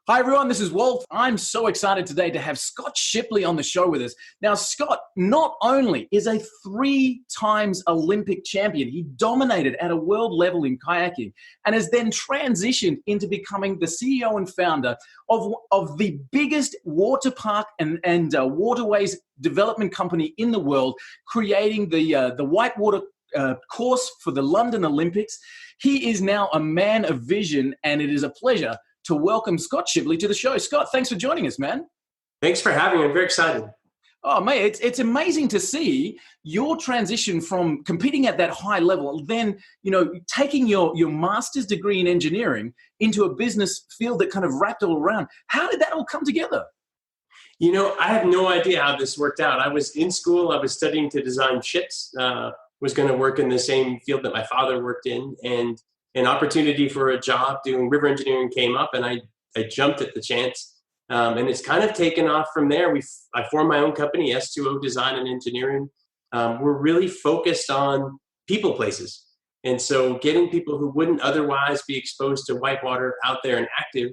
Hi, everyone. This is Walt. I'm so excited today to have Scott Shipley on the show with us. Now, Scott not only is a 3 times Olympic champion, he dominated at a world level in kayaking and has then transitioned into becoming the CEO and founder of the biggest water park and waterways development company in the world, creating the whitewater course for the London Olympics. He is now a man of vision, and it is a pleasure to welcome Scott Shipley to the show. Scott, thanks for joining us, man. Thanks for having me. I'm very excited. Oh, mate, it's amazing to see your transition from competing at that high level, then, taking your master's degree in engineering into a business field that kind of wrapped all around. How did that all come together? I have no idea how this worked out. I was in school. I was studying to design ships, was going to work in the same field that my father worked in, and an opportunity for a job doing river engineering came up, and I jumped at the chance. And it's kind of taken off from there. I formed my own company, S2O Design and Engineering. We're really focused on people places. And so getting people who wouldn't otherwise be exposed to whitewater out there and active,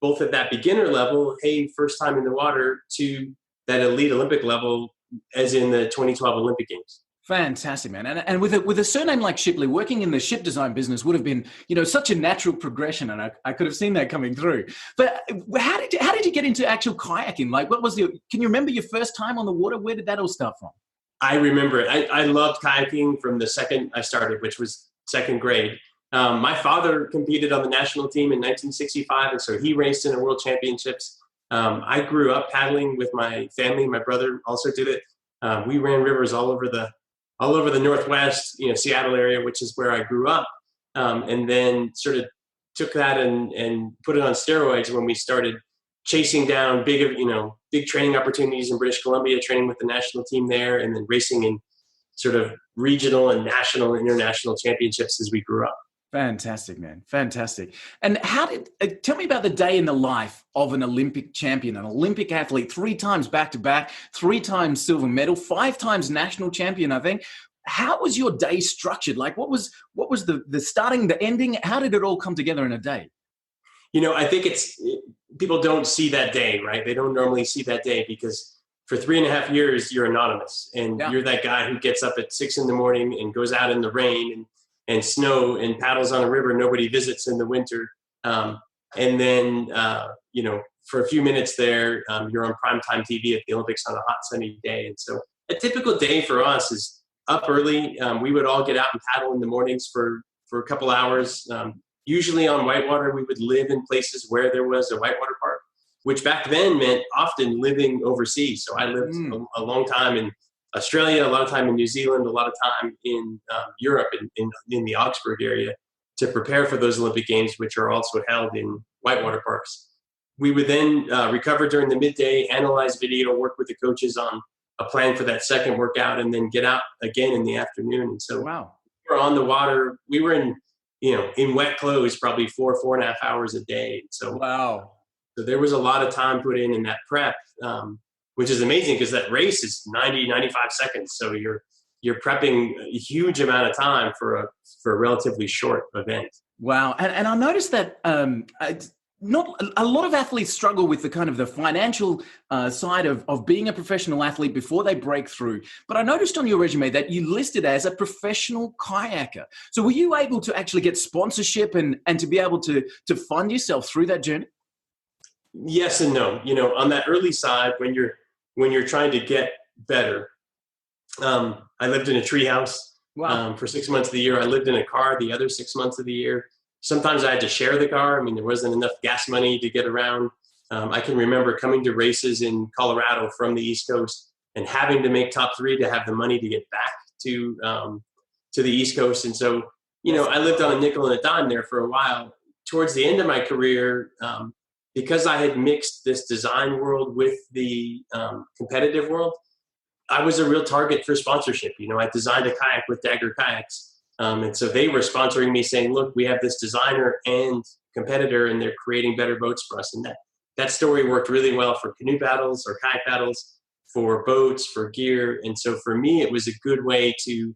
both at that beginner level, hey, first time in the water, to that elite Olympic level, as in the 2012 Olympic Games. Fantastic, man. And with a surname like Shipley, working in the ship design business would have been, such a natural progression, and I could have seen that coming through. But how did you get into actual kayaking? Like, can you remember your first time on the water? Where did that all start from? I remember it. I loved kayaking from the second I started, which was second grade. My father competed on the national team in 1965, and so he raced in the world championships. I grew up paddling with my family. My brother also did it. We ran rivers all over the Northwest, Seattle area, which is where I grew up. And then sort of took that and put it on steroids when we started chasing down big training opportunities in British Columbia, training with the national team there, and then racing in sort of regional and national and international championships as we grew up. Fantastic, man. Fantastic. And tell me about the day in the life of an Olympic champion, an Olympic athlete, 3 times back-to-back, 3 times silver medal, 5 times national champion, I think. How was your day structured? Like, what was the starting, the ending? How did it all come together in a day? I think people don't see that day, right? They don't normally see that day because for 3.5 years, you're anonymous. And You're that guy who gets up at 6 a.m. and goes out in the rain and snow and paddles on a river nobody visits in the winter. And then, for a few minutes there, you're on primetime TV at the Olympics on a hot sunny day. And so a typical day for us is up early. We would all get out and paddle in the mornings for a couple hours. Usually on whitewater, we would live in places where there was a whitewater park, which back then meant often living overseas. So I lived a long time in Australia, a lot of time in New Zealand, a lot of time in Europe, in the Augsburg area, to prepare for those Olympic Games, which are also held in whitewater parks. We would then recover during the midday, analyze video, work with the coaches on a plan for that second workout, and then get out again in the afternoon. And so we were on the water. We were in wet clothes probably 4.5 hours a day. So So there was a lot of time put in that prep. Which is amazing because that race is 95 seconds. So you're prepping a huge amount of time for a relatively short event. Wow. And I noticed that not a lot of athletes struggle with the kind of the financial side of being a professional athlete before they break through. But I noticed on your resume that you listed as a professional kayaker. So were you able to actually get sponsorship and to be able to fund yourself through that journey? Yes and no. On that early side, when you're trying to get better. I lived in a treehouse for 6 months of the year. I lived in a car the other 6 months of the year. Sometimes I had to share the car. I mean, there wasn't enough gas money to get around. I can remember coming to races in Colorado from the East Coast and having to make top 3 to have the money to get back to the East Coast. And so, I lived on a nickel and a dime there for a while. Towards the end of my career, because I had mixed this design world with the competitive world, I was a real target for sponsorship. I designed a kayak with Dagger Kayaks. And so they were sponsoring me saying, look, we have this designer and competitor and they're creating better boats for us. And that story worked really well for canoe paddles or kayak paddles, for boats, for gear. And so for me, it was a good way to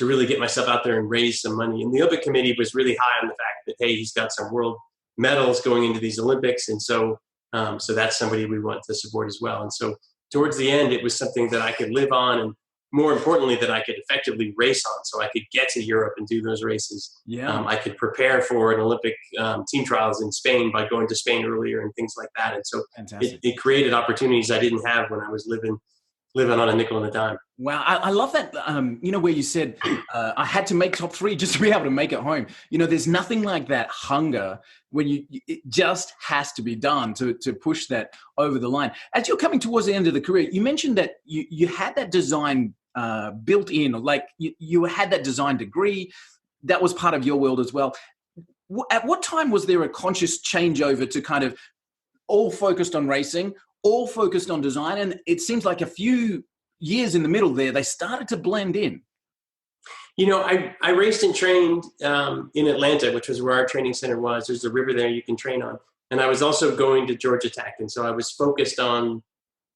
really get myself out there and raise some money. And the Olympic Committee was really high on the fact that, hey, he's got some world medals going into these Olympics. And so that's somebody we want to support as well. And so towards the end, it was something that I could live on, and more importantly, that I could effectively race on. So I could get to Europe and do those races. Yeah. I could prepare for an Olympic team trials in Spain by going to Spain earlier and things like that. And so it created opportunities I didn't have when I was living on a nickel and a dime. Wow. I love that, where you said, I had to make top 3 just to be able to make it home. There's nothing like that hunger when it just has to be done to push that over the line. As you're coming towards the end of the career, you mentioned that you had that design built in, like you had that design degree. That was part of your world as well. At what time was there a conscious changeover to kind of all focused on racing, all focused on design? And it seems like a few years in the middle there, they started to blend in. I raced and trained in Atlanta, which was where our training center was. There's a river there you can train on. And I was also going to Georgia Tech. And so I was focused on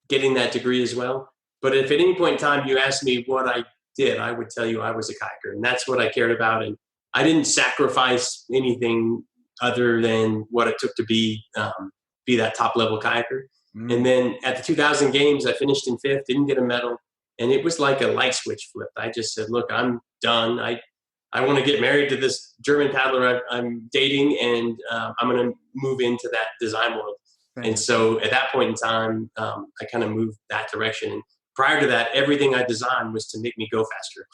getting that degree as well. But if at any point in time you asked me what I did, I would tell you I was a kayaker. And that's what I cared about. And I didn't sacrifice anything other than what it took to be that top level kayaker. And then at the 2000 games, I finished in 5th, didn't get a medal. And it was like a light switch flipped. I just said, look, I'm done. I want to get married to this German paddler I'm dating, and I'm going to move into that design world. Right. And so at that point in time, I kind of moved that direction. And prior to that, everything I designed was to make me go faster.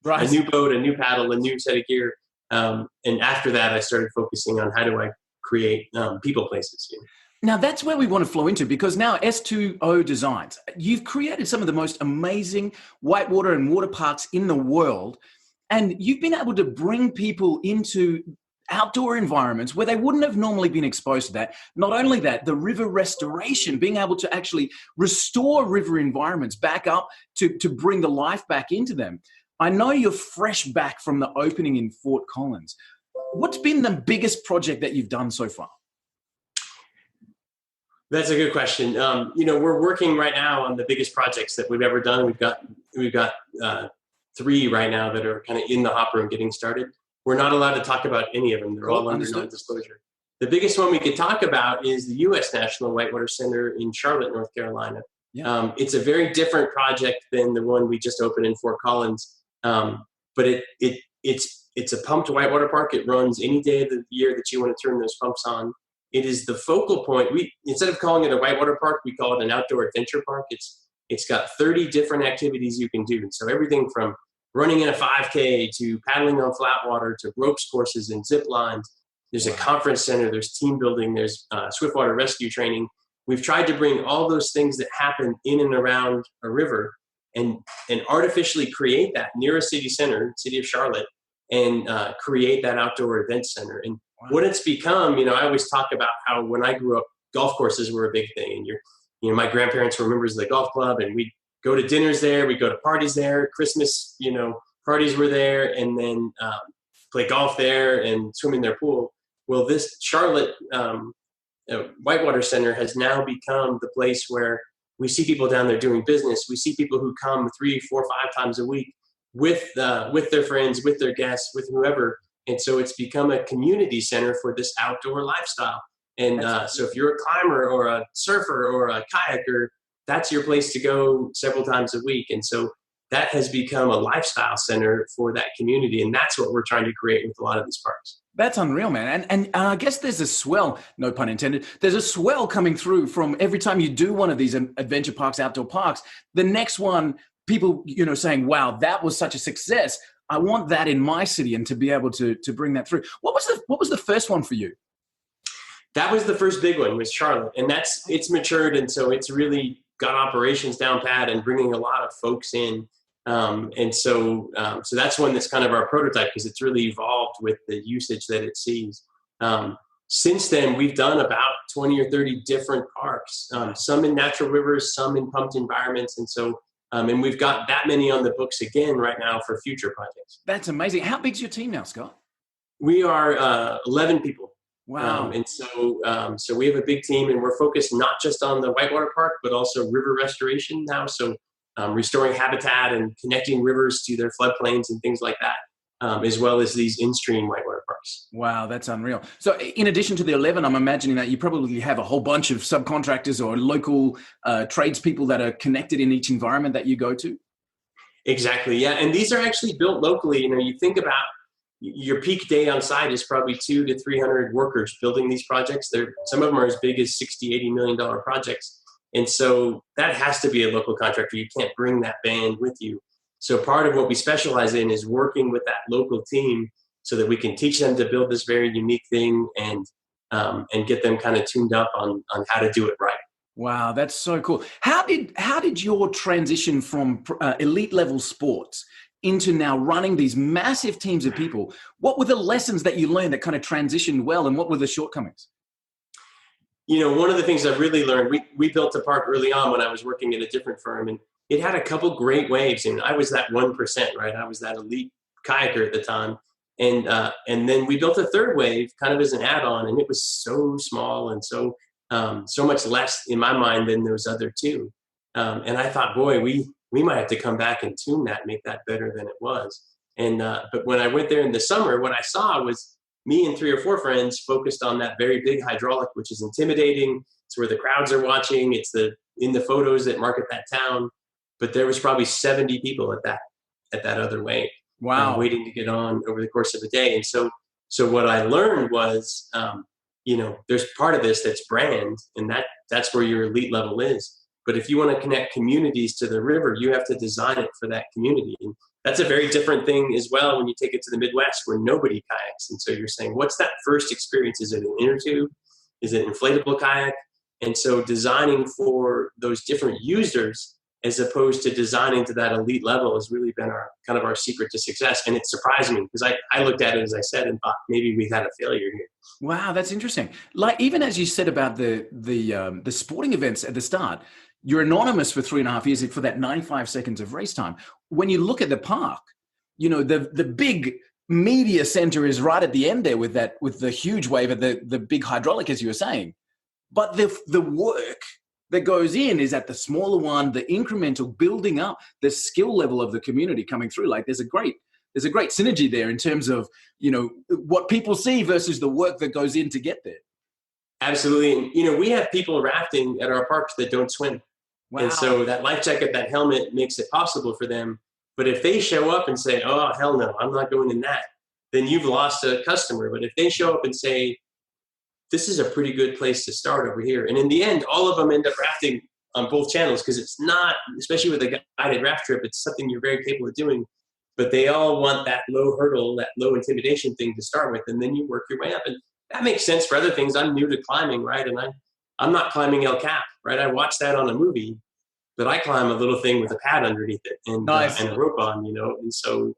Right. A new boat, a new paddle, a new set of gear. And after that, I started focusing on how do I create people places. Now, that's where we want to flow into, because now S2O Designs, you've created some of the most amazing whitewater and water parks in the world, and you've been able to bring people into outdoor environments where they wouldn't have normally been exposed to that. Not only that, the river restoration, being able to actually restore river environments back up to bring the life back into them. I know you're fresh back from the opening in Fort Collins. What's been the biggest project that you've done so far? That's a good question. We're working right now on the biggest projects that we've ever done. We've got 3 right now that are kind of in the hopper and getting started. We're not allowed to talk about any of them. They're all under non-disclosure. The biggest one we could talk about is the US National Whitewater Center in Charlotte, North Carolina. Yeah. It's a very different project than the one we just opened in Fort Collins. But it's a pumped whitewater park. It runs any day of the year that you want to turn those pumps on. It is the focal point. Instead of calling it a whitewater park, we call it an outdoor adventure park. It's got 30 different activities you can do. And so everything from running in a 5K to paddling on flat water to ropes courses and zip lines. There's a conference center. There's team building. There's swiftwater rescue training. We've tried to bring all those things that happen in and around a river and artificially create that near a city center, city of Charlotte, and create that outdoor event center. And what it's become, I always talk about how when I grew up, golf courses were a big thing. And my grandparents were members of the golf club, and we'd go to dinners there, we'd go to parties there, Christmas, parties were there, and then play golf there and swim in their pool. Well, this Charlotte Whitewater Center has now become the place where we see people down there doing business. We see people who come 3, 4, 5 times a week with their friends, with their guests, with whoever. And so it's become a community center for this outdoor lifestyle. And so if you're a climber or a surfer or a kayaker, that's your place to go several times a week. And so that has become a lifestyle center for that community. And that's what we're trying to create with a lot of these parks. That's unreal, man. And I guess there's a swell, no pun intended, there's a swell coming through from every time you do one of these adventure parks, outdoor parks. The next one, people, saying, wow, that was such a success. I want that in my city, and to be able to bring that through. What was the first one for you? That was the first big one, was Charlotte. And it's matured. And so it's really got operations down pat and bringing a lot of folks in. So that's one that's kind of our prototype, because it's really evolved with the usage that it sees. Since then, we've done about 20 or 30 different parks, some in natural rivers, some in pumped environments. And so, and we've got that many on the books again right now for future projects. That's amazing. How big's your team now, Scott? We are 11 people. Wow. So we have a big team, and we're focused not just on the whitewater park, but also river restoration now. So restoring habitat and connecting rivers to their floodplains and things like that. as well as these in-stream whitewater parks. Wow, that's unreal. So in addition to the 11, I'm imagining that you probably have a whole bunch of subcontractors or local tradespeople that are connected in each environment that you go to? Exactly, yeah. And these are actually built locally. You think about your peak day on site is probably 200 to 300 workers building these projects. Some of them are as big as $60, $80 million projects. And so that has to be a local contractor. You can't bring that band with you. So part of what we specialize in is working with that local team so that we can teach them to build this very unique thing and get them kind of tuned up on how to do it right. Wow, that's so cool. How did your transition from elite level sports into now running these massive teams of people? What were the lessons that you learned that kind of transitioned well, and what were the shortcomings? One of the things I've really learned, we built a park early on when I was working at a different firm, and it had a couple great waves. And I was that 1%, right? I was that elite kayaker at the time. And then we built a third wave kind of as an add-on, and it was so small and so much less in my mind than those other two. And I thought, boy, we might have to come back and tune that, make that better than it was. And but when I went there in the summer, what I saw was me and 3 or 4 friends focused on that very big hydraulic, which is intimidating. It's where the crowds are watching. It's in the photos that market that town. But there was probably 70 people at that other wave. Wow. Waiting to get on over the course of a day. And so what I learned was, there's part of this that's brand, and that's where your elite level is. But if you want to connect communities to the river, you have to design it for that community. And that's a very different thing as well when you take it to the Midwest where nobody kayaks. And so you're saying, what's that first experience? Is it an inner tube? Is it an inflatable kayak? And so designing for those different users as opposed to designing to that elite level has really been our secret to success. And it surprised me because I looked at it, as I said, and thought maybe we had a failure here. Wow, that's interesting. Like, even as you said about the sporting events at the start, you're anonymous for 3.5 years for that 95 seconds of race time. When you look at the park, the big media center is right at the end there with the huge wave of the big hydraulic, as you were saying. But the work that goes in is at the smaller one, the incremental building up, the skill level of the community coming through. Like, there's a great synergy there in terms of, what people see versus the work that goes in to get there. Absolutely. And, we have people rafting at our parks that don't swim. Wow. And so that life jacket, that helmet makes it possible for them. But if they show up and say, oh, hell no, I'm not going in that, then you've lost a customer. But if they show up and say, this is a pretty good place to start over here. And in the end, all of them end up rafting on both channels because it's not, especially with a guided raft trip, it's something you're very capable of doing. But they all want that low hurdle, that low intimidation thing to start with, and then you work your way up. And that makes sense for other things. I'm new to climbing, right? And I'm not climbing El Cap, right? I watched that on a movie, but I climb a little thing with a pad underneath it and, nice. And a rope on, And so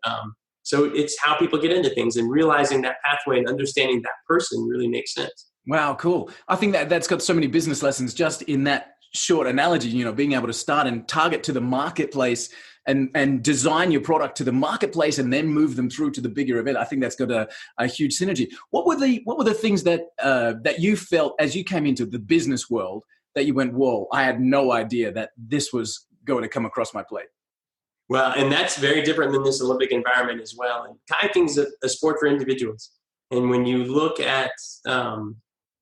it's how people get into things, and realizing that pathway and understanding that person really makes sense. Wow, cool. I think that's got so many business lessons just in that short analogy, being able to start and target to the marketplace and design your product to the marketplace and then move them through to the bigger event. I think that's got a huge synergy. What were the things that you felt as you came into the business world that you went, whoa, I had no idea that this was going to come across my plate? Well, and that's very different than this Olympic environment as well. And kayaking is a sport for individuals. And when you look at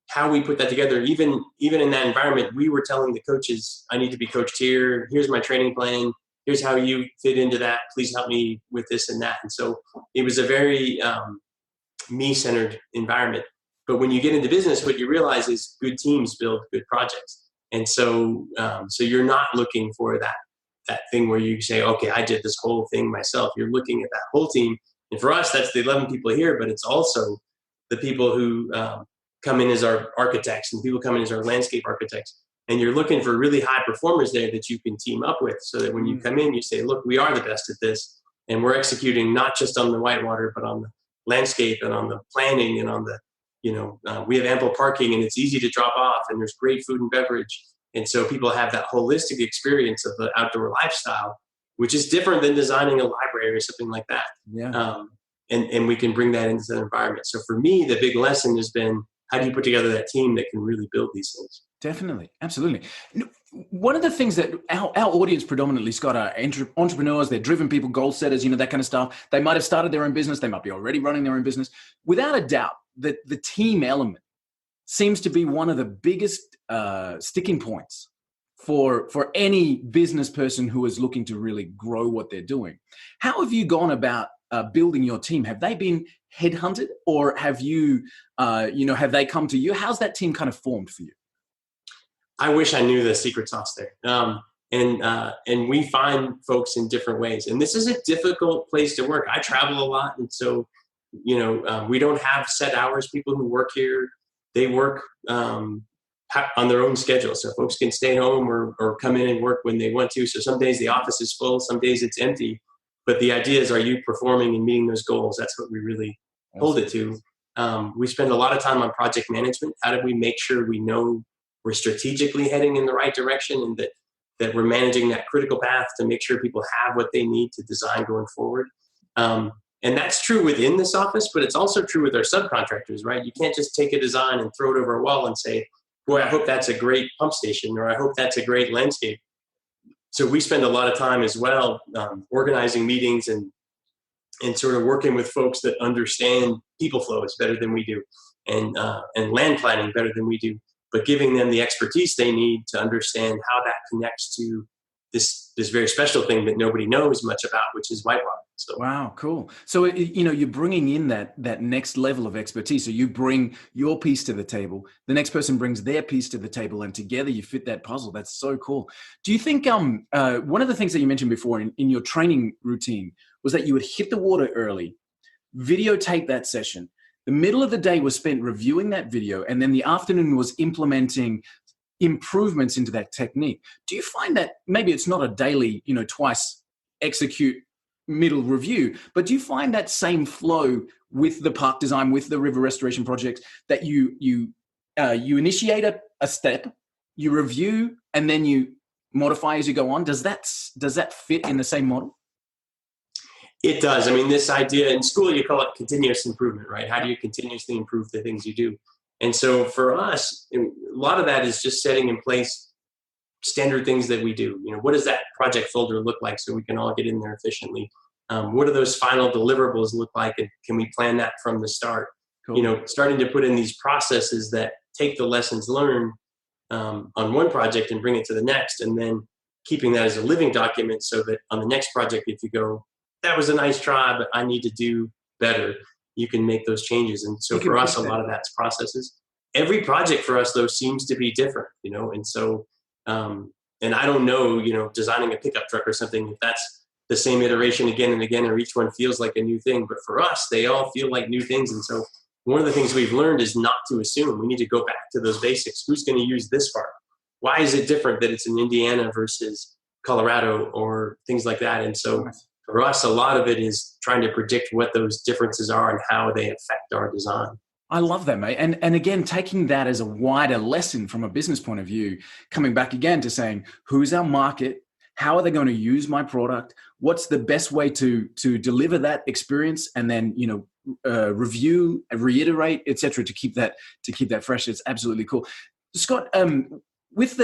how we put that together, even in that environment, we were telling the coaches, I need to be coached here. Here's my training plan. Here's how you fit into that. Please help me with this and that. And so it was a very me-centered environment. But when you get into business, what you realize is good teams build good projects. And so you're not looking for that thing where you say, okay, I did this whole thing myself. You're looking at that whole team. And for us, that's the 11 people here, but it's also the people who come in as our architects, and people come in as our landscape architects. And you're looking for really high performers there that you can team up with, so that when you come in, you say, look, we are the best at this. And we're executing not just on the whitewater, but on the landscape and on the planning and on the, we have ample parking and it's easy to drop off and there's great food and beverage. And so people have that holistic experience of the outdoor lifestyle, which is different than designing a library or something like that. Yeah. And we can bring that into the environment. So for me, the big lesson has been how do you put together that team that can really build these things? Definitely. Absolutely. One of the things that our audience predominantly, Scott, are entrepreneurs, they're driven people, goal setters, that kind of stuff. They might have started their own business. They might be already running their own business. Without a doubt, that the team element seems to be one of the biggest sticking points for any business person who is looking to really grow what they're doing. How have you gone about building your team? Have they been headhunted, or have you, have they come to you? How's that team kind of formed for you? I wish I knew the secret sauce there. And we find folks in different ways. And this is a difficult place to work. I travel a lot. And so, we don't have set hours. People who work here, they work on their own schedule. So folks can stay home or come in and work when they want to. So some days the office is full, some days it's empty. But the idea is, are you performing and meeting those goals? That's what we really hold it to. We spend a lot of time on project management. How do we make sure we know we're strategically heading in the right direction, and that we're managing that critical path to make sure people have what they need to design going forward. And that's true within this office, but it's also true with our subcontractors, right? You can't just take a design and throw it over a wall and say, boy, I hope that's a great pump station, or I hope that's a great landscape. So we spend a lot of time as well organizing meetings and sort of working with folks that understand people flows better than we do, and land planning better than we do, but giving them the expertise they need to understand how that connects to this very special thing that nobody knows much about, which is whitewater. So. Wow, cool. So, you're bringing in that next level of expertise. So you bring your piece to the table, the next person brings their piece to the table, and together you fit that puzzle. That's so cool. Do you think one of the things that you mentioned before in your training routine was that you would hit the water early, videotape that session, the middle of the day was spent reviewing that video, and then the afternoon was implementing improvements into that technique? Do you find that maybe it's not a daily, twice execute middle review, but do you find that same flow with the park design, with the river restoration projects, that you initiate a step, you review, and then you modify as you go on? Does that fit in the same model? It does. I mean, this idea in school, you call it continuous improvement, right? How do you continuously improve the things you do? And so for us, a lot of that is just setting in place standard things that we do. What does that project folder look like so we can all get in there efficiently? What do those final deliverables look like? And can we plan that from the start? Cool. Starting to put in these processes that take the lessons learned on one project and bring it to the next, and then keeping that as a living document so that on the next project, if you go, that was a nice try, but I need to do better, you can make those changes. And so for us, a lot of that's processes. Every project for us, though, seems to be different, and so, and I don't know, designing a pickup truck or something, if that's the same iteration again and again, or each one feels like a new thing. But for us, they all feel like new things. And so one of the things we've learned is not to assume. We need to go back to those basics. Who's going to use this part? Why is it different that it's in Indiana versus Colorado or things like that? And so for us, a lot of it is trying to predict what those differences are and how they affect our design. I love that, mate. And again, taking that as a wider lesson from a business point of view, coming back again to saying, who's our market? How are they going to use my product? What's the best way to deliver that experience? And then, review, reiterate, etc., to keep that fresh. It's absolutely cool. Scott, with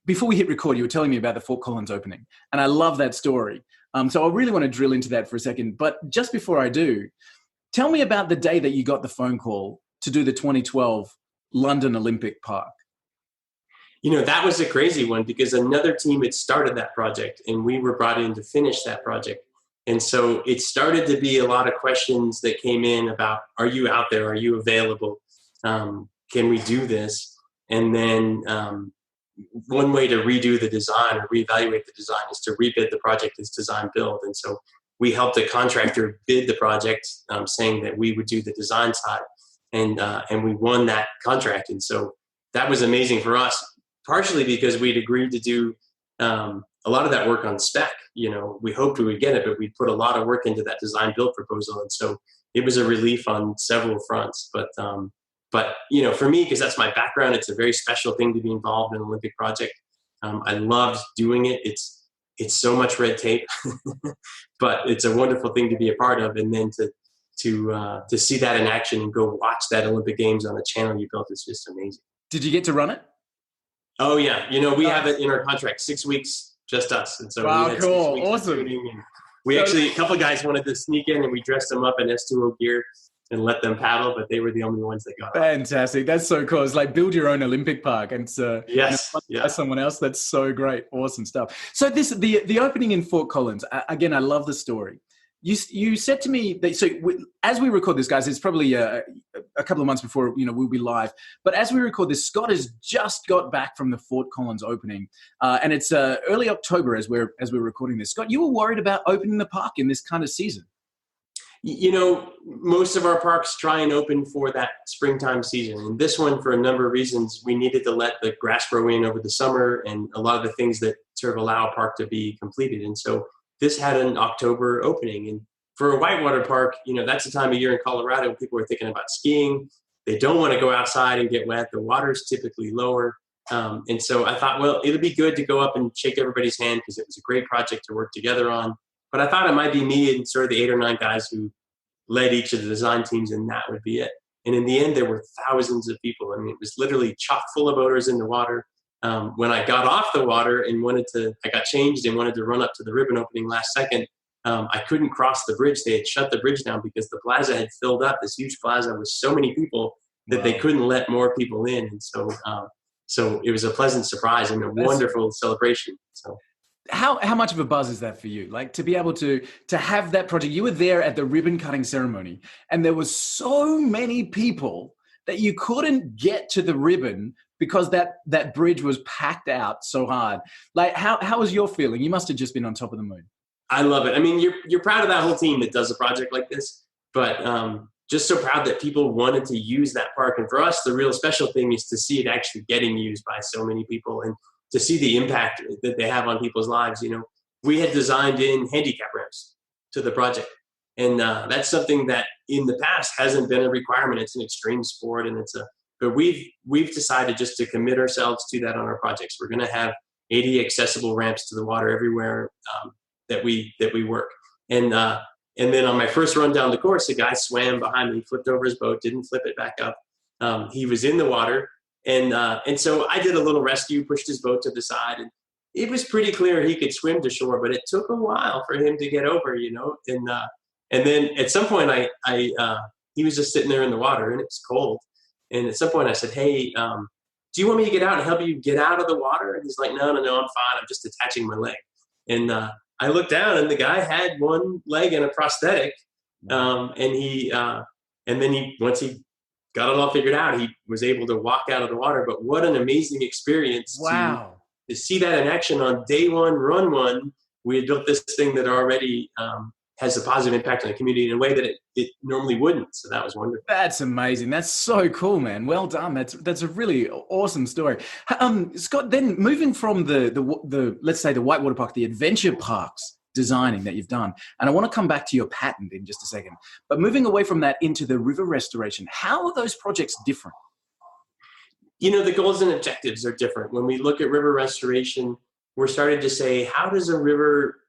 before we hit record, you were telling me about the Fort Collins opening, and I love that story. So I really want to drill into that for a second. But just before I do, tell me about the day that you got the phone call to do the 2012 London Olympic Park. That was a crazy one because another team had started that project and we were brought in to finish that project. And so it started to be a lot of questions that came in about, are you out there? Are you available? Can we do this? And then one way to redo the design or reevaluate the design is to rebid the project as design build. And so we helped a contractor bid the project, saying that we would do the design side, and we won that contract. And so that was amazing for us, partially because we'd agreed to do a lot of that work on spec. We hoped we would get it, but we put a lot of work into that design build proposal. And so it was a relief on several fronts. But for me, because that's my background, it's a very special thing to be involved in an Olympic project. I loved doing it. It's so much red tape, but it's a wonderful thing to be a part of. And then to to see that in action and go watch that Olympic Games on the channel you built is just amazing. Did you get to run it? Oh yeah, we have it in our contract, 6 weeks, just us, and so wow, we had cool, 6 weeks awesome. of shooting, and we actually, a couple of guys wanted to sneak in, and we dressed them up in S2O gear and let them paddle, but they were the only ones that got Fantastic. Off. That's so cool. It's like build your own Olympic park, and someone else. That's so great. Awesome stuff. So the opening in Fort Collins, again, I love the story. You said to me that, as we record this, guys, it's probably a couple of months before, we'll be live. But as we record this, Scott has just got back from the Fort Collins opening. And it's early October as we're recording this. Scott, you were worried about opening the park in this kind of season. Most of our parks try and open for that springtime season. And this one, for a number of reasons, we needed to let the grass grow in over the summer and a lot of the things that sort of allow a park to be completed. And so this had an October opening. And for a whitewater park, that's the time of year in Colorado when people are thinking about skiing. They don't want to go outside and get wet. The water's typically lower. And so I thought, well, it'll be good to go up and shake everybody's hand because it was a great project to work together on. But I thought it might be me and sort of the 8 or 9 guys who led each of the design teams, and that would be it. And in the end, there were thousands of people. I mean, it was literally chock full of boaters in the water. When I got off the water and I got changed and wanted to run up to the ribbon opening last second, I couldn't cross the bridge. They had shut the bridge down because the plaza had filled up, this huge plaza with so many people that they couldn't let more people in. And so it was a pleasant surprise and a wonderful celebration. So. How much of a buzz is that for you? Like to be able to have that project, you were there at the ribbon cutting ceremony and there was so many people that you couldn't get to the ribbon because that bridge was packed out so hard. Like how was your feeling? You must have just been on top of the moon. I love it. I mean, you're proud of that whole team that does a project like this, but just so proud that people wanted to use that park. And for us, the real special thing is to see it actually getting used by so many people and to see the impact that they have on people's lives. We had designed in handicap ramps to the project. And that's something that in the past hasn't been a requirement. It's an extreme sport but we've decided just to commit ourselves to that on our projects. We're going to have 80 accessible ramps to the water everywhere that we work. And then on my first run down the course, a guy swam behind me, flipped over his boat, didn't flip it back up. He was in the water. And so I did a little rescue, pushed his boat to the side, and it was pretty clear he could swim to shore, but it took a while for him to get over, and then at some point he was just sitting there in the water and it was cold. And at some point I said, hey, do you want me to get out and help you get out of the water? And he's like, no, I'm fine. I'm just attaching my leg. And I looked down and the guy had one leg and a prosthetic. And then once he got it all figured out, he was able to walk out of the water. But what an amazing experience. Wow. To see that in action on day one, run one. We had built this thing that already has a positive impact on the community in a way that it normally wouldn't. So that was wonderful. That's amazing. That's so cool, man. Well done. That's a really awesome story. Scott, then moving from the let's say the whitewater park, the adventure parks designing that you've done. And I want to come back to your patent in just a second. But moving away from that into the river restoration, how are those projects different? The goals and objectives are different. When we look at river restoration, we're starting to say, how does a river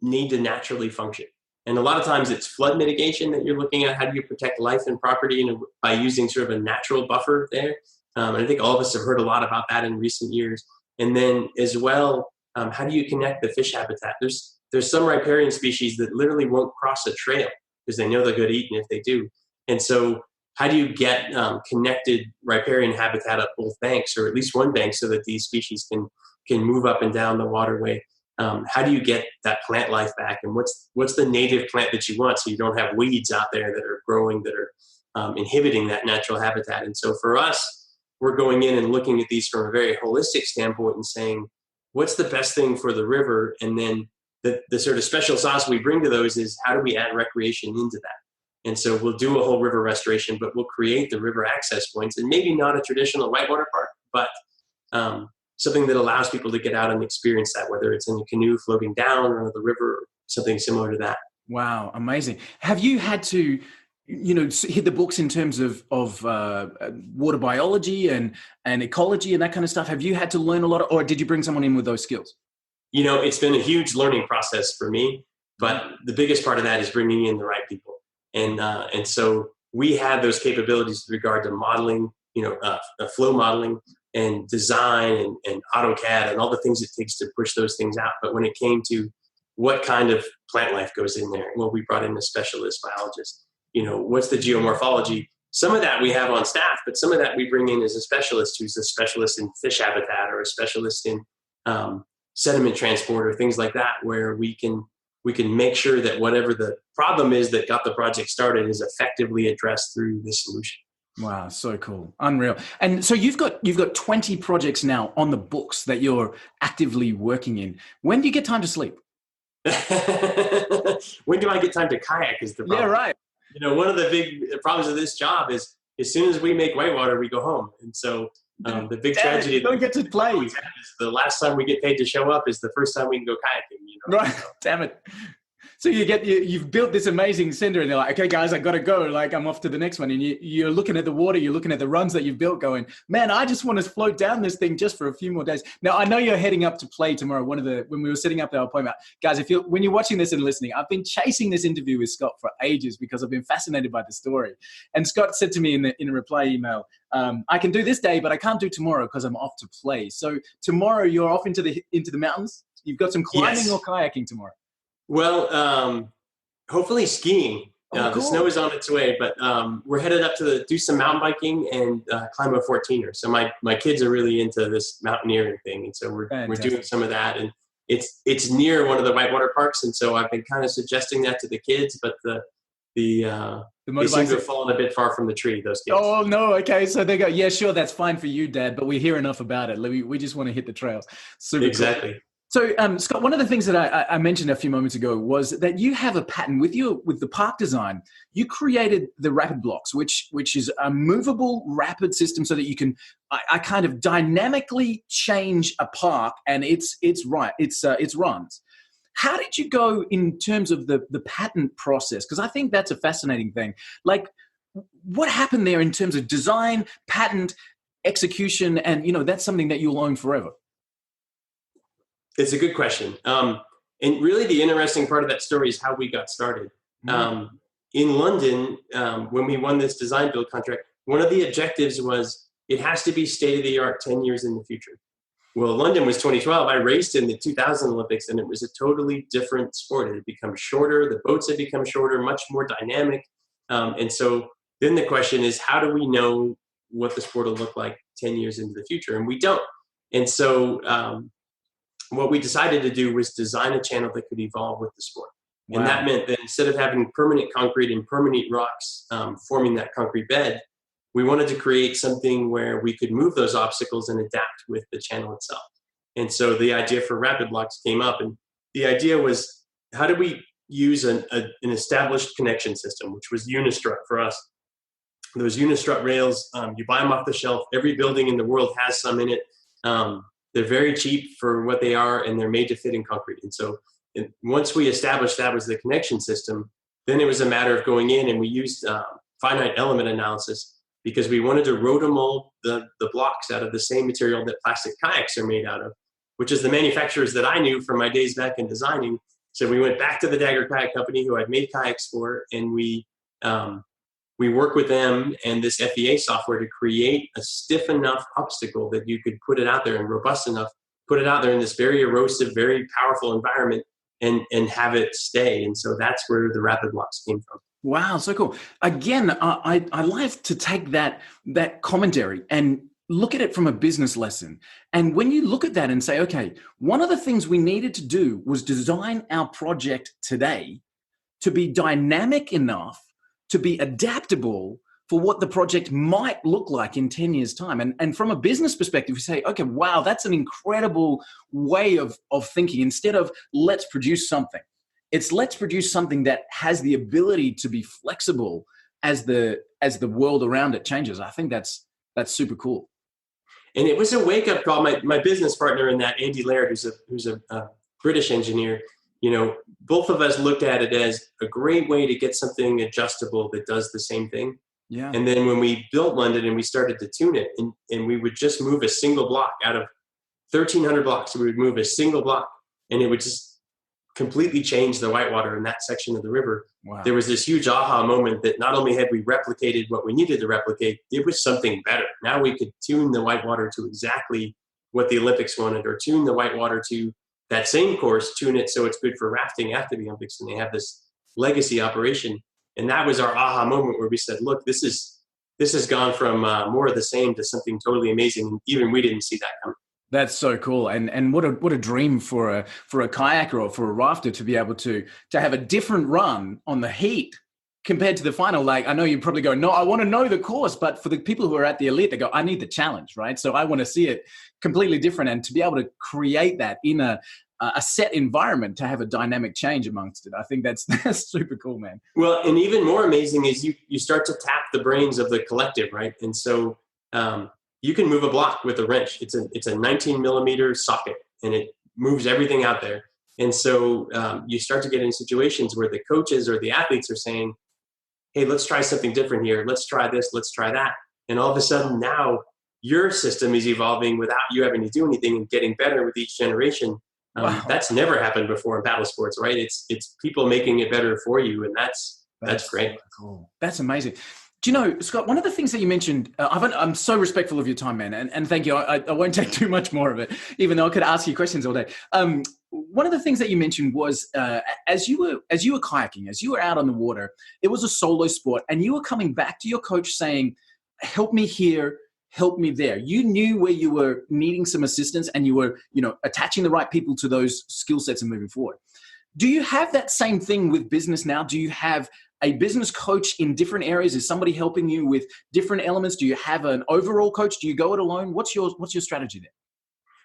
need to naturally function? And a lot of times it's flood mitigation that you're looking at. How do you protect life and property by using sort of a natural buffer there? And I think all of us have heard a lot about that in recent years. And then as well, how do you connect the fish habitat? There's some riparian species that literally won't cross a trail because they know they'll get eaten if they do. And so how do you get connected riparian habitat up both banks, or at least one bank, so that these species can move up and down the waterway? How do you get that plant life back? And what's the native plant that you want so you don't have weeds out there that are growing, that are inhibiting that natural habitat? And so for us, we're going in and looking at these from a very holistic standpoint and saying, what's the best thing for the river? And then the sort of special sauce we bring to those is how do we add recreation into that? And so we'll do a whole river restoration, but we'll create the river access points, and maybe not a traditional whitewater park, but something that allows people to get out and experience that, whether it's in a canoe floating down or the river, or something similar to that. Wow, amazing. Have you had to, hit the books in terms of water biology and ecology and that kind of stuff? Have you had to learn a lot, or did you bring someone in with those skills? It's been a huge learning process for me, but the biggest part of that is bringing in the right people. And so we have those capabilities with regard to modeling, flow modeling and design and AutoCAD and all the things it takes to push those things out. But when it came to what kind of plant life goes in there, well, we brought in a specialist biologist. What's the geomorphology? Some of that we have on staff, but some of that we bring in as a specialist who's a specialist in fish habitat or a specialist in sediment transport or things like that, where we can make sure that whatever the problem is that got the project started is effectively addressed through this solution. Wow, so cool. Unreal. And so you've got 20 projects now on the books that you're actively working in. When do you get time to sleep? When do I get time to kayak is the problem. Yeah, right. One of the big problems of this job is as soon as we make whitewater, we go home. And so the big tragedy you don't get to play. Is the last time we get paid to show up is the first time we can go kayaking. Right. So. Damn it. So you've built this amazing center and they're like, okay, guys, I got to go. Like, I'm off to the next one. And you're looking at the water, you're looking at the runs that you've built going, man, I just want to float down this thing just for a few more days. Now, I know you're heading up to play tomorrow. When we were setting up our appointment, guys, when you're watching this and listening, I've been chasing this interview with Scott for ages because I've been fascinated by the story. And Scott said to me in a reply email, I can do this day, but I can't do tomorrow because I'm off to play. So tomorrow you're off into the mountains. You've got some climbing or kayaking tomorrow. Well, hopefully skiing. Cool. The snow is on its way, but we're headed up to do some mountain biking and climb a 14er. So my kids are really into this mountaineering thing, and so we're doing some of that. And it's near one of the whitewater parks, and so I've been kind of suggesting that to the kids, but they seem to have fallen a bit far from the tree, those kids. Oh, no. Okay. So they go, yeah, sure. That's fine for you, Dad, but we hear enough about it. We just want to hit the trails. Super exactly. Cool. So, Scott, one of the things that I mentioned a few moments ago was that you have a pattern with the park design. You created the rapid blocks, which is a movable rapid system so that you can I kind of dynamically change a park and its runs. How did you go in terms of the patent process? Because I think that's a fascinating thing. Like, what happened there in terms of design, patent, execution, and that's something that you'll own forever? It's a good question. And really the interesting part of that story is how we got started. In London, when we won this design build contract, one of the objectives was it has to be state-of-the-art 10 years in the future. Well, London was 2012. I raced in the 2000 Olympics, and it was a totally different sport. It had become shorter. The boats had become shorter, much more dynamic. And so then the question is, how do we know what the sport will look like 10 years into the future? And we don't. And so what we decided to do was design a channel that could evolve with the sport. Wow. And that meant that instead of having permanent concrete and permanent rocks forming that concrete bed, we wanted to create something where we could move those obstacles and adapt with the channel itself. And so the idea for rapid blocks came up. And the idea was, how do we use an established connection system, which was Unistrut for us. Those Unistrut rails, you buy them off the shelf. Every building in the world has some in it. They're very cheap for what they are, and they're made to fit in concrete. And so once we established that was the connection system, then it was a matter of going in, and we used finite element analysis because we wanted to rotomold the blocks out of the same material that plastic kayaks are made out of, which is the manufacturers that I knew from my days back in designing. So we went back to the Dagger Kayak Company, who I'd made kayaks for, and we work with them and this FEA software to create a stiff enough obstacle that you could put it out there and robust enough, put it out there in this very erosive, very powerful environment and have it stay. And so that's where the rapid blocks came from. Wow, so cool. Again, I like to take that commentary and look at it from a business lesson. And when you look at that and say, okay, one of the things we needed to do was design our project today to be dynamic enough to be adaptable for what the project might look like in 10 years' time. And from a business perspective, we say, okay, wow, that's an incredible way of thinking. Instead of let's produce something, it's let's produce something that has the ability to be flexible as the world around it changes. I think that's super cool. And it was a wake-up call. My business partner in that, Andy Laird, who's a British engineer, both of us looked at it as a great way to get something adjustable that does the same thing. Yeah. And then when we built London and we started to tune it, and we would just move a single block out of 1,300 blocks, we would move a single block, and it would just completely changed the whitewater in that section of the river. Wow. There was this huge aha moment that not only had we replicated what we needed to replicate, it was something better. Now we could tune the whitewater to exactly what the Olympics wanted, or tune the whitewater to that same course, tune it so it's good for rafting after the Olympics, and they have this legacy operation. And that was our aha moment where we said, look, this has gone from more of the same to something totally amazing. And even we didn't see that coming. That's so cool. And what a dream for a kayaker or for a rafter to be able to have a different run on the heat compared to the final. Like, I know you probably go, no, I want to know the course, but for the people who are at the elite, they go, I need the challenge, right? So I want to see it completely different, and to be able to create that in a set environment, to have a dynamic change amongst it. I think that's super cool, man. Well, and even more amazing is you start to tap the brains of the collective, right? And so you can move a block with a wrench. It's a 19 millimeter socket, and it moves everything out there. And so you start to get in situations where the coaches or the athletes are saying, hey, let's try something different here. Let's try this, let's try that. And all of a sudden now your system is evolving without you having to do anything and getting better with each generation. Wow. That's never happened before in paddle sports, right? It's people making it better for you. And that's great. So cool. That's amazing. Do you know, Scott, one of the things that you mentioned, I'm so respectful of your time, man. And thank you. I won't take too much more of it, even though I could ask you questions all day. One of the things that you mentioned was as you were kayaking, as you were out on the water, it was a solo sport, and you were coming back to your coach saying, help me here, help me there. You knew where you were needing some assistance, and you were, attaching the right people to those skill sets and moving forward. Do you have that same thing with business now? Do you have a business coach in different areas? Is somebody helping you with different elements? Do you have an overall coach? Do you go it alone? What's your strategy there?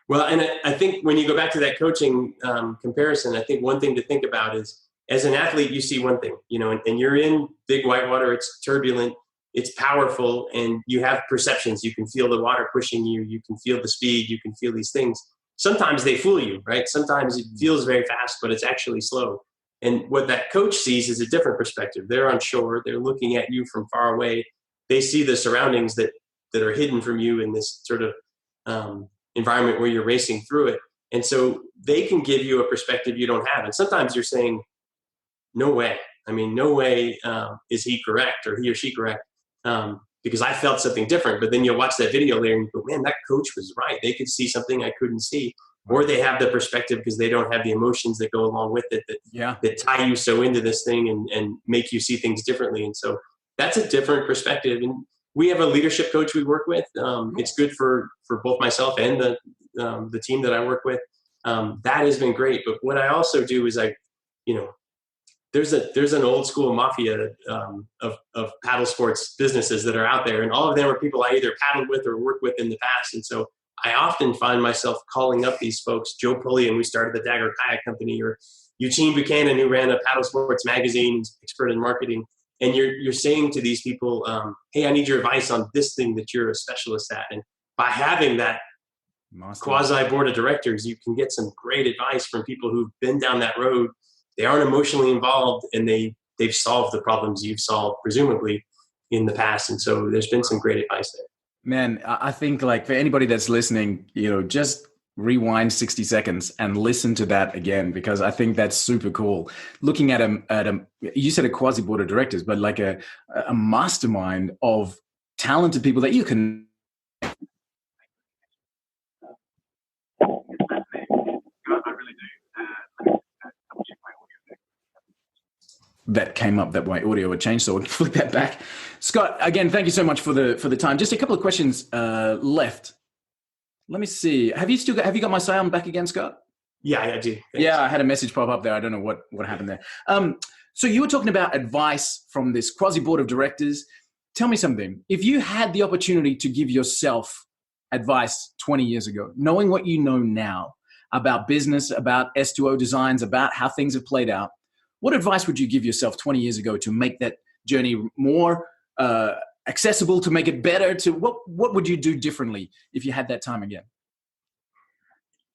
Well, and I think when you go back to that coaching comparison, I think one thing to think about is, as an athlete, you see one thing, and you're in big whitewater, it's turbulent, it's powerful, and you have perceptions. You can feel the water pushing you. You can feel the speed. You can feel these things. Sometimes they fool you, right? Sometimes it feels very fast, but it's actually slow. And what that coach sees is a different perspective. They're on shore. They're looking at you from far away. They see the surroundings that are hidden from you in this sort of environment where you're racing through it. And so they can give you a perspective you don't have. And sometimes you're saying, no way. I mean, no way is he correct or he or she correct, because I felt something different. But then you'll watch that video later and you go, man, that coach was right. They could see something I couldn't see. Or they have the perspective because they don't have the emotions that go along with it that tie you so into this thing and make you see things differently. And so that's a different perspective. And we have a leadership coach we work with. It's good for both myself and the team that I work with. That has been great. But what I also do is there's an old school mafia of paddle sports businesses that are out there, and all of them are people I either paddled with or worked with in the past. And so I often find myself calling up these folks, Joe Pullian, who started the Dagger Kayak Company, or Eugene Buchanan, who ran a paddle sports magazine, expert in marketing. And you're saying to these people, hey, I need your advice on this thing that you're a specialist at. And by having that quasi board of directors, you can get some great advice from people who've been down that road. They aren't emotionally involved, and they've solved the problems you've solved, presumably, in the past. And so there's been some great advice there. Man, I think for anybody that's listening, just rewind 60 seconds and listen to that again, because I think that's super cool. Looking at you said a quasi board of directors, but like a mastermind of talented people that you can. That came up that my audio would change, so I'll flick that back. Scott, again, thank you so much for the time. Just a couple of questions left. Let me see. Have you got my sound back again, Scott? Yeah, I do. Thanks. Yeah, I had a message pop up there. I don't know what happened there. So you were talking about advice from this quasi board of directors. Tell me something. If you had the opportunity to give yourself advice 20 years ago, knowing what you know now about business, about S2O designs, about how things have played out, what advice would you give yourself 20 years ago to make that journey more accessible, to make it better? What would you do differently if you had that time again?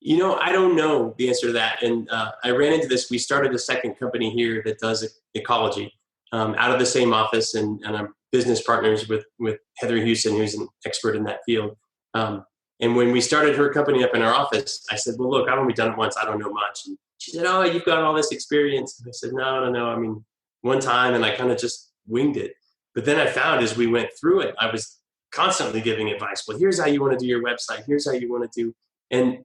I don't know the answer to that. And I ran into this. We started a second company here that does ecology out of the same office, and I'm business partners with Heather Houston, who's an expert in that field. And when we started her company up in our office, I said, well, look, I've only done it once. I don't know much. And She said, oh, you've got all this experience. And I said, no. I mean, one time, and I kind of just winged it. But then I found as we went through it, I was constantly giving advice. Well, here's how you want to do your website. Here's how you want to do. And,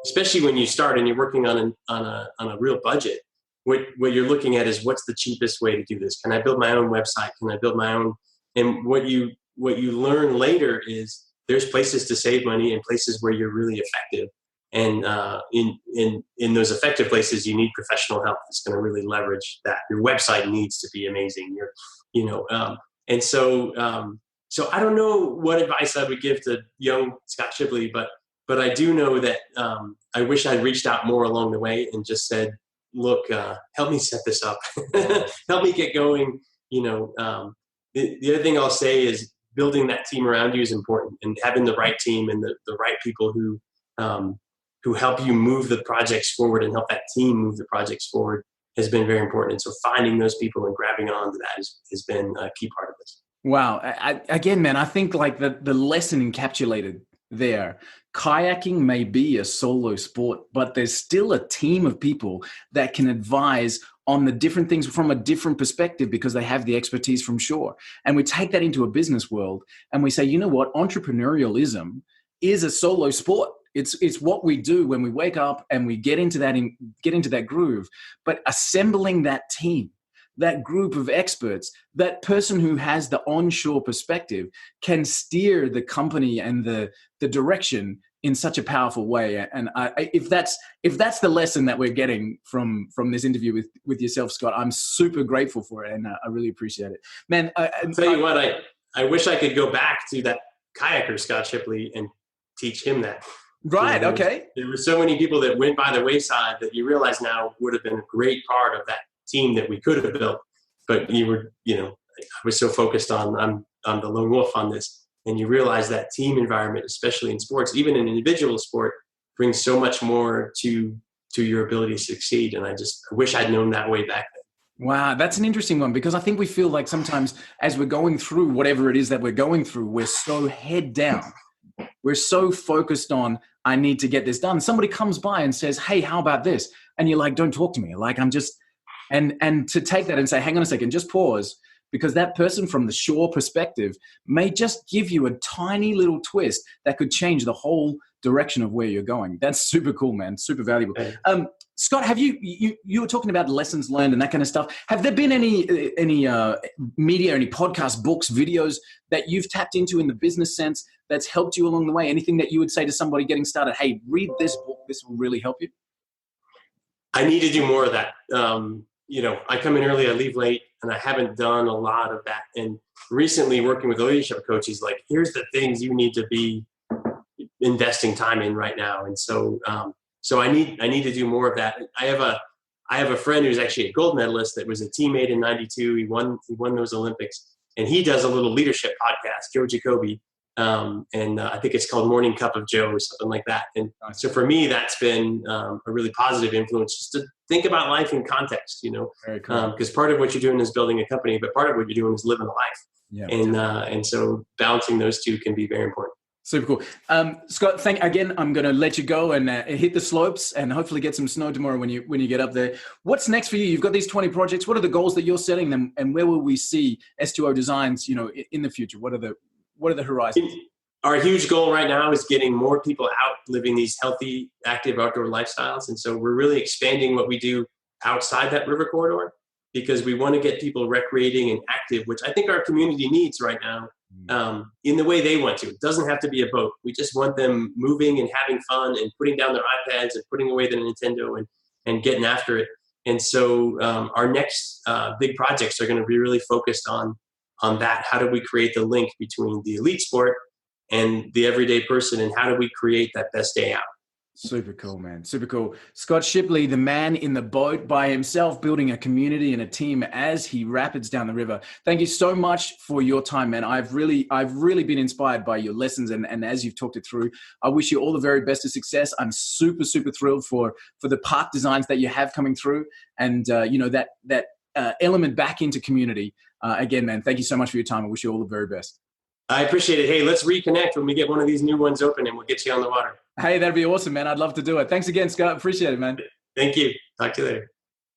especially when you start and you're working on a real budget, what you're looking at is what's the cheapest way to do this? Can I build my own website? Can I build my own? And what you learn later is there's places to save money and places where you're really effective. And in those effective places, you need professional help that's going to really leverage that. Your website needs to be amazing. So I don't know what advice I would give to young Scott Shipley, but I do know that I wish I'd reached out more along the way and just said, look, help me set this up, help me get going. The other thing I'll say is building that team around you is important, and having the right team and the right people who help you move the projects forward and help that team move the projects forward has been very important. And so finding those people and grabbing onto that has been a key part of this. Wow. Again, man, I think like the lesson encapsulated there. Kayaking may be a solo sport, but there's still a team of people that can advise on the different things from a different perspective because they have the expertise from shore. And we take that into a business world and we say, you know what, entrepreneurialism is a solo sport. It's what we do when we wake up and we get into that groove. But assembling that team, that group of experts, that person who has the onshore perspective can steer the company and the direction in such a powerful way. And if that's the lesson that we're getting from this interview with yourself, Scott, I'm super grateful for it, and I really appreciate it, man. I'll tell you what, I wish I could go back to that kayaker Scott Shipley and teach him that. Right. Okay. There were so many people that went by the wayside that you realize now would have been a great part of that team that we could have built. But I was so focused on I'm the lone wolf on this. And you realize that team environment, especially in sports, even in individual sport, brings so much more to your ability to succeed. And I wish I'd known that way back then. Wow, that's an interesting one, because I think we feel like sometimes as we're going through whatever it is that we're going through, we're so head down. We're so focused on, I need to get this done. Somebody comes by and says, hey, how about this? And you're like, don't talk to me. Like, I'm just, and to take that and say, hang on a second, just pause. Because that person from the shore perspective may just give you a tiny little twist that could change the whole direction of where you're going. That's super cool, man. Super valuable. Scott, have you were talking about lessons learned and that kind of stuff. Have there been any media, any podcasts, books, videos that you've tapped into in the business sense that's helped you along the way? Anything that you would say to somebody getting started, hey, read this book, this will really help you? I need to do more of that. I come in early, I leave late, and I haven't done a lot of that. And recently working with a leadership coach, he's like, here's the things you need to be investing time in right now. And so I need to do more of that. I have a friend who's actually a gold medalist that was a teammate in '92. He won those Olympics, and he does a little leadership podcast, Joe Jacoby. And I think it's called Morning Cup of Joe or something like that. And so for me, that's been a really positive influence, just to think about life in context, Very cool. Because part of what you're doing is building a company, but part of what you're doing is living a life. Yeah, and so balancing those two can be very important. Super cool. Scott, again, I'm going to let you go and hit the slopes and hopefully get some snow tomorrow when you get up there. What's next for you? You've got these 20 projects. What are the goals that you're setting them, and where will we see S2O Designs, in the future? What are the horizons? Our huge goal right now is getting more people out living these healthy, active outdoor lifestyles. And so we're really expanding what we do outside that river corridor, because we want to get people recreating and active, which I think our community needs right now, in the way they want to. It doesn't have to be a boat. We just want them moving and having fun and putting down their iPads and putting away the Nintendo and getting after it. And so our next big projects are going to be really focused on that. How do we create the link between the elite sport and the everyday person, and how do we create that best day out? Super cool, man. Super cool. Scott Shipley, the man in the boat by himself, building a community and a team as he rapids down the river. Thank you so much for your time, man. I've really been inspired by your lessons, and as you've talked it through. I wish you all the very best of success. I'm super, super thrilled for the park designs that you have coming through, and that element back into community. Again, man, thank you so much for your time. I wish you all the very best. I appreciate it. Hey, let's reconnect when we get one of these new ones open, and we'll get you on the water. Hey, that'd be awesome, man. I'd love to do it. Thanks again, Scott. Appreciate it, man. Thank you. Talk to you later.